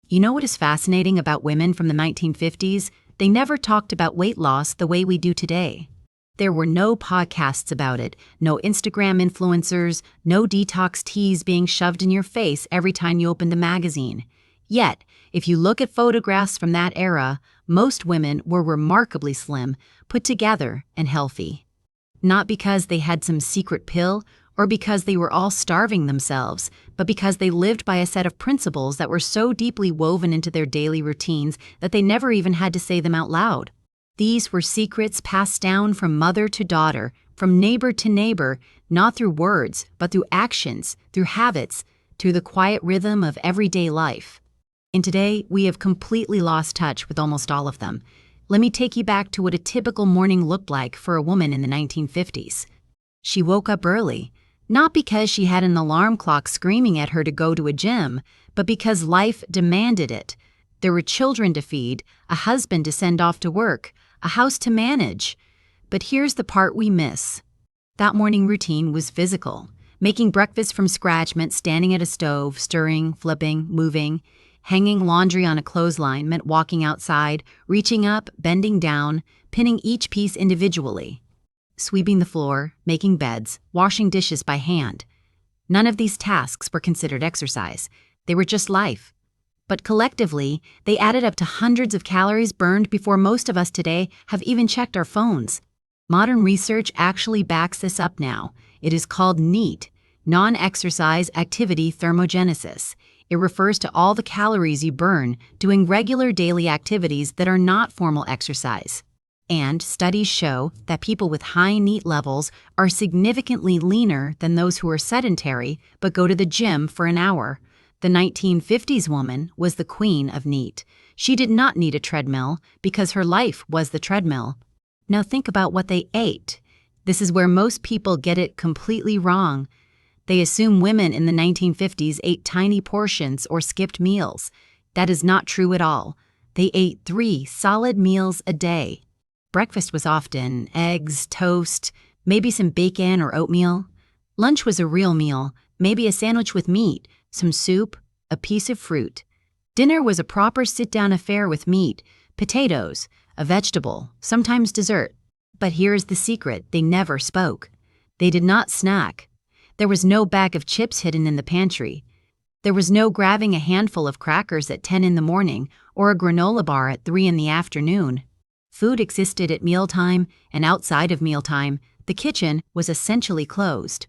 You know what is fascinating about women from the 1950s? They never talked about weight loss the way we do today. There were no podcasts about it, no Instagram influencers, no detox teas being shoved in your face every time you opened a magazine. Yet, if you look at photographs from that era, most women were remarkably slim, put together, and healthy. Not because they had some secret pill or because they were all starving themselves, but because they lived by a set of principles that were so deeply woven into their daily routines that they never even had to say them out loud. These were secrets passed down from mother to daughter, from neighbor to neighbor, not through words, but through actions, through habits, through the quiet rhythm of everyday life. And today, we have completely lost touch with almost all of them. Let me take you back to what a typical morning looked like for a woman in the 1950s. She woke up early, not because she had an alarm clock screaming at her to go to a gym, but because life demanded it. There were children to feed, a husband to send off to work, a house to manage. But here's the part we miss. That morning routine was physical. Making breakfast from scratch meant standing at a stove, stirring, flipping, moving. Hanging laundry on a clothesline meant walking outside, reaching up, bending down, pinning each piece individually. Sweeping the floor, making beds, washing dishes by hand. None of these tasks were considered exercise. They were just life. But collectively, they added up to hundreds of calories burned before most of us today have even checked our phones. Modern research actually backs this up now. It is called NEAT, non-exercise activity thermogenesis. It refers to all the calories you burn doing regular daily activities that are not formal exercise. And studies show that people with high NEAT levels are significantly leaner than those who are sedentary but go to the gym for an hour. The 1950s woman was the queen of NEAT. She did not need a treadmill because her life was the treadmill. Now think about what they ate. This is where most people get it completely wrong. They assume women in the 1950s ate tiny portions or skipped meals. That is not true at all. They ate 3 solid meals a day. Breakfast was often eggs, toast, maybe some bacon or oatmeal. Lunch was a real meal, maybe a sandwich with meat, some soup, a piece of fruit. Dinner was a proper sit-down affair with meat, potatoes, a vegetable, sometimes dessert. But here's the secret they never spoke. They did not snack. There was no bag of chips hidden in the pantry. There was no grabbing a handful of crackers at 10 in the morning or a granola bar at 3 in the afternoon. Food existed at mealtime, and outside of mealtime, the kitchen was essentially closed.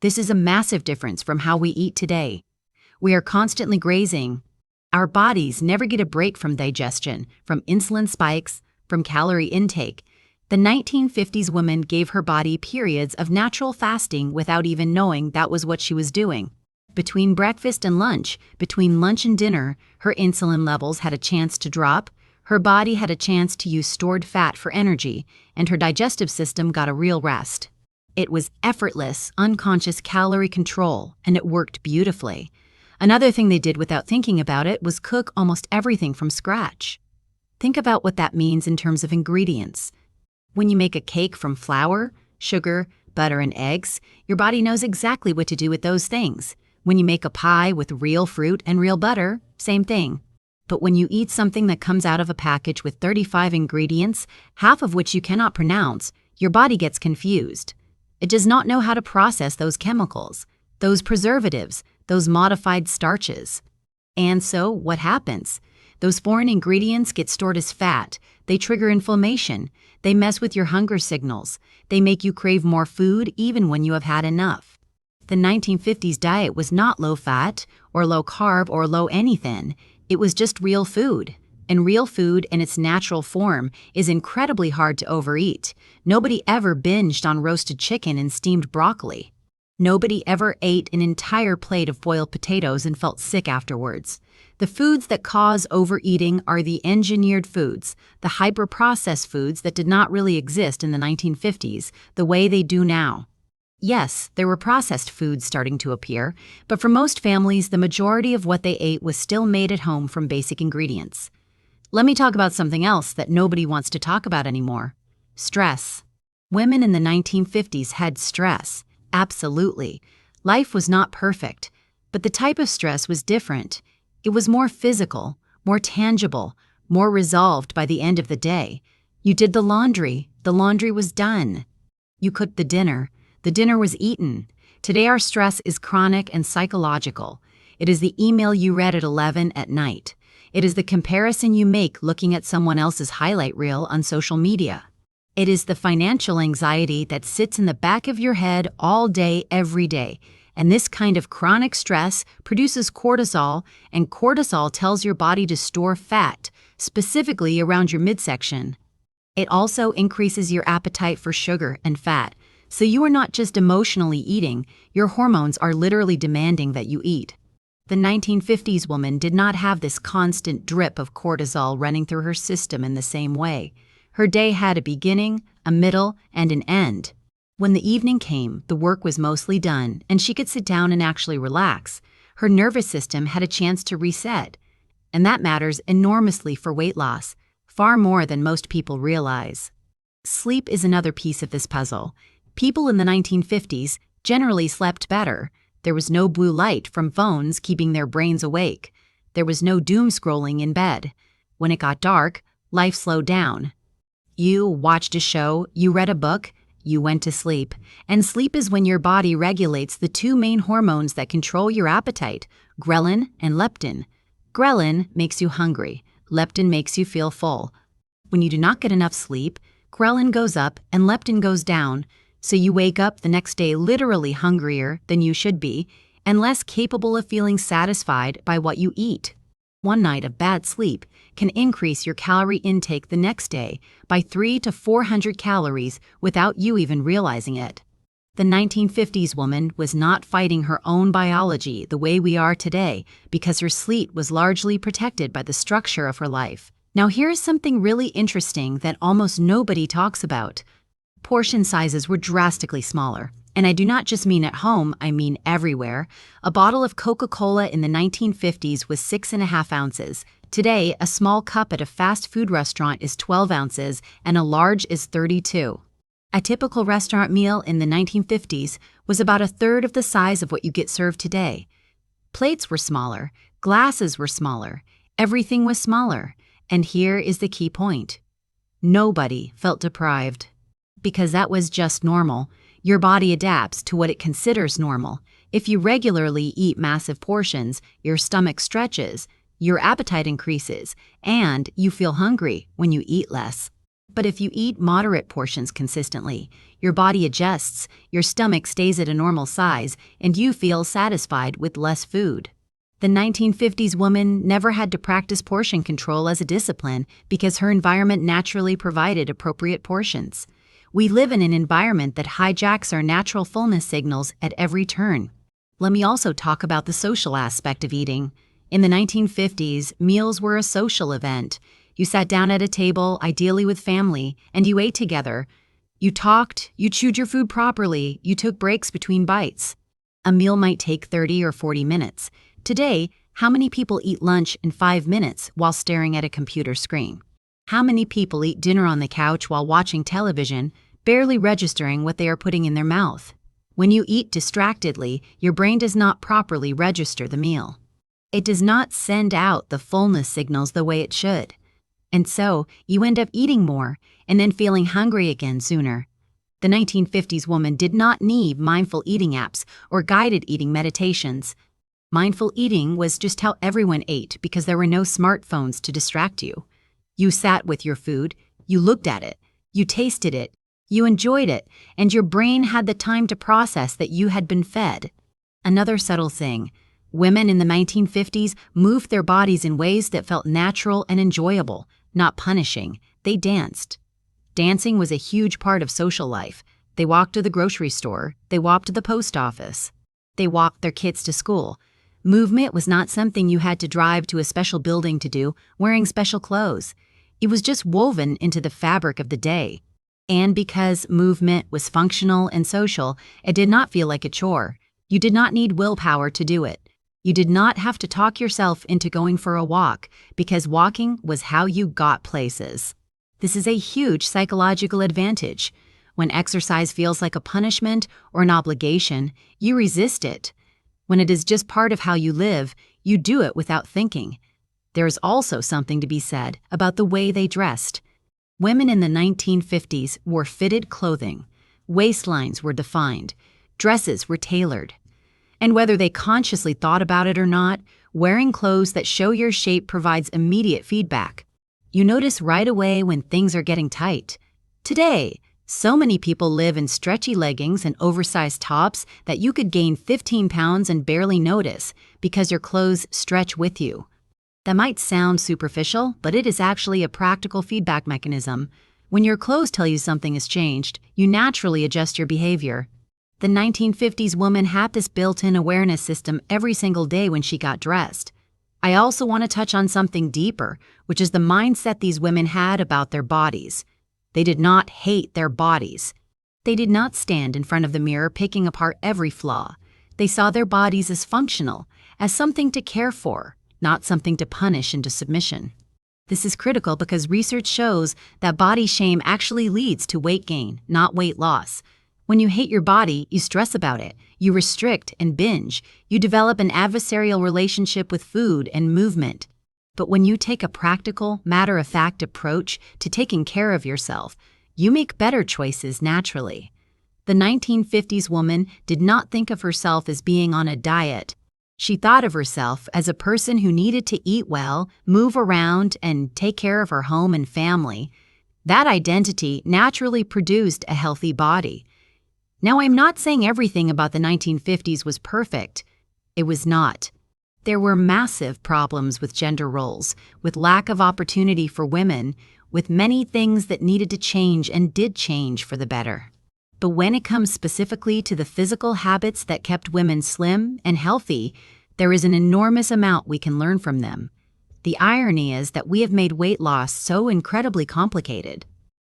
This is a massive difference from how we eat today. We are constantly grazing. Our bodies never get a break from digestion, from insulin spikes, from calorie intake. The 1950s woman gave her body periods of natural fasting without even knowing that was what she was doing. Between breakfast and lunch, between lunch and dinner, her insulin levels had a chance to drop, her body had a chance to use stored fat for energy, and her digestive system got a real rest. It was effortless, unconscious calorie control, and it worked beautifully. Another thing they did without thinking about it was cook almost everything from scratch. Think about what that means in terms of ingredients. When you make a cake from flour, sugar, butter, and eggs, your body knows exactly what to do with those things. When you make a pie with real fruit and real butter, same thing. But when you eat something that comes out of a package with 35 ingredients, half of which you cannot pronounce, your body gets confused. It does not know how to process those chemicals, those preservatives, those modified starches. And so, what happens? Those foreign ingredients get stored as fat. They trigger inflammation. They mess with your hunger signals. They make you crave more food even when you have had enough. The 1950s diet was not low-fat, or low-carb, or low anything. It was just real food. And real food in its natural form is incredibly hard to overeat. Nobody ever binged on roasted chicken and steamed broccoli. Nobody ever ate an entire plate of boiled potatoes and felt sick afterwards. The foods that cause overeating are the engineered foods, the hyper-processed foods that did not really exist in the 1950s the way they do now. Yes, there were processed foods starting to appear, but for most families, the majority of what they ate was still made at home from basic ingredients. Let me talk about something else that nobody wants to talk about anymore. Stress. Women in the 1950s had stress. Absolutely. Life was not perfect, but the type of stress was different. It was more physical, more tangible, more resolved by the end of the day. You did the laundry was done. You cooked the dinner was eaten. Today our stress is chronic and psychological. It is the email you read at 11 at night. It is the comparison you make looking at someone else's highlight reel on social media. It is the financial anxiety that sits in the back of your head all day, every day. And this kind of chronic stress produces cortisol, and cortisol tells your body to store fat, specifically around your midsection. It also increases your appetite for sugar and fat, so you are not just emotionally eating, your hormones are literally demanding that you eat. The 1950s woman did not have this constant drip of cortisol running through her system in the same way. Her day had a beginning, a middle, and an end. When the evening came, the work was mostly done, and she could sit down and actually relax. Her nervous system had a chance to reset. And that matters enormously for weight loss, far more than most people realize. Sleep is another piece of this puzzle. People in the 1950s generally slept better. There was no blue light from phones keeping their brains awake. There was no doom scrolling in bed. When it got dark, life slowed down. You watched a show, you read a book, you went to sleep. And sleep is when your body regulates the two main hormones that control your appetite, ghrelin and leptin. Ghrelin makes you hungry. Leptin makes you feel full. When you do not get enough sleep, ghrelin goes up and leptin goes down, so you wake up the next day literally hungrier than you should be and less capable of feeling satisfied by what you eat. One night of bad sleep can increase your calorie intake the next day by 300 to 400 calories without you even realizing it. The 1950s woman was not fighting her own biology the way we are today because her sleep was largely protected by the structure of her life. Now here's something really interesting that almost nobody talks about. Portion sizes were drastically smaller. And I do not just mean at home, I mean everywhere. A bottle of Coca-Cola in the 1950s was 6.5 ounces. Today, a small cup at a fast food restaurant is 12 ounces and a large is 32. A typical restaurant meal in the 1950s was about a third of the size of what you get served today. Plates were smaller, glasses were smaller, everything was smaller. And here is the key point. Nobody felt deprived. Because that was just normal. Your body adapts to what it considers normal. If you regularly eat massive portions, your stomach stretches, your appetite increases, and you feel hungry when you eat less. But if you eat moderate portions consistently, your body adjusts, your stomach stays at a normal size, and you feel satisfied with less food. The 1950s woman never had to practice portion control as a discipline because her environment naturally provided appropriate portions. We live in an environment that hijacks our natural fullness signals at every turn. Let me also talk about the social aspect of eating. In the 1950s, meals were a social event. You sat down at a table, ideally with family, and you ate together. You talked, you chewed your food properly, you took breaks between bites. A meal might take 30 or 40 minutes. Today, how many people eat lunch in 5 minutes while staring at a computer screen? How many people eat dinner on the couch while watching television, barely registering what they are putting in their mouth? When you eat distractedly, your brain does not properly register the meal. It does not send out the fullness signals the way it should. And so, you end up eating more and then feeling hungry again sooner. The 1950s woman did not need mindful eating apps or guided eating meditations. Mindful eating was just how everyone ate because there were no smartphones to distract you. You sat with your food, you looked at it, you tasted it, you enjoyed it, and your brain had the time to process that you had been fed. Another subtle thing, women in the 1950s moved their bodies in ways that felt natural and enjoyable, not punishing. They danced. Dancing was a huge part of social life. They walked to the grocery store, they walked to the post office, they walked their kids to school. Movement was not something you had to drive to a special building to do, wearing special clothes. It was just woven into the fabric of the day. And because movement was functional and social, it did not feel like a chore. You did not need willpower to do it. You did not have to talk yourself into going for a walk, because walking was how you got places. This is a huge psychological advantage. When exercise feels like a punishment or an obligation, you resist it. When it is just part of how you live, You do it without thinking. There is also something to be said about the way they dressed. Women in the 1950s wore fitted clothing. Waistlines were defined. Dresses were tailored. And whether they consciously thought about it or not, wearing clothes that show your shape provides immediate feedback. You notice right away when things are getting tight. Today, so many people live in stretchy leggings and oversized tops that you could gain 15 pounds and barely notice because your clothes stretch with you. That might sound superficial, but it is actually a practical feedback mechanism. When your clothes tell you something has changed, you naturally adjust your behavior. The 1950s woman had this built-in awareness system every single day when she got dressed. I also want to touch on something deeper, which is the mindset these women had about their bodies. They did not hate their bodies. They did not stand in front of the mirror picking apart every flaw. They saw their bodies as functional, as something to care for, not something to punish into submission. This is critical because research shows that body shame actually leads to weight gain, not weight loss. When you hate your body, you stress about it, you restrict and binge, you develop an adversarial relationship with food and movement. But when you take a practical, matter-of-fact approach to taking care of yourself, you make better choices naturally. The 1950s woman did not think of herself as being on a diet. She thought of herself as a person who needed to eat well, move around, and take care of her home and family. That identity naturally produced a healthy body. Now, I'm not saying everything about the 1950s was perfect. It was not. There were massive problems with gender roles, with lack of opportunity for women, with many things that needed to change and did change for the better. But when it comes specifically to the physical habits that kept women slim and healthy, there is an enormous amount we can learn from them. The irony is that we have made weight loss so incredibly complicated.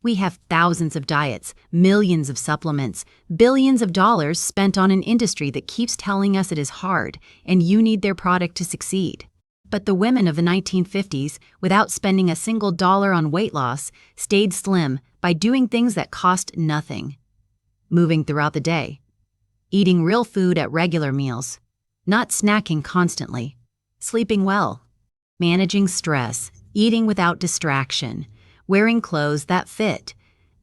We have thousands of diets, millions of supplements, billions of dollars spent on an industry that keeps telling us it is hard and you need their product to succeed. But the women of the 1950s, without spending a single dollar on weight loss, stayed slim by doing things that cost nothing. Moving throughout the day, eating real food at regular meals, not snacking constantly, sleeping well, managing stress, eating without distraction, wearing clothes that fit,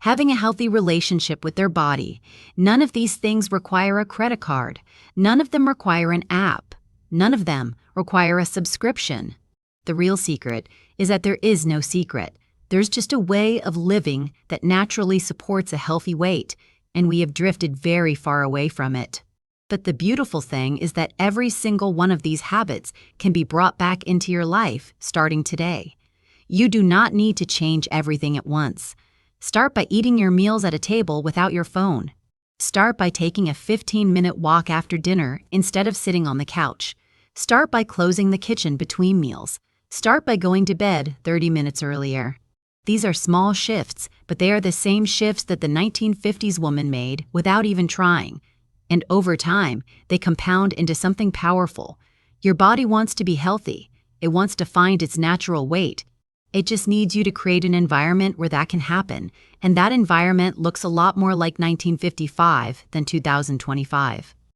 having a healthy relationship with their body. None of these things require a credit card. None of them require an app. None of them require a subscription. The real secret is that there is no secret. There's just a way of living that naturally supports a healthy weight, and we have drifted very far away from it. But the beautiful thing is that every single one of these habits can be brought back into your life starting today. You do not need to change everything at once. Start by eating your meals at a table without your phone. Start by taking a 15-minute walk after dinner instead of sitting on the couch. Start by closing the kitchen between meals. Start by going to bed 30 minutes earlier. These are small shifts, but they are the same shifts that the 1950s woman made without even trying. And over time, they compound into something powerful. Your body wants to be healthy. It wants to find its natural weight. It just needs you to create an environment where that can happen, and that environment looks a lot more like 1955 than 2025.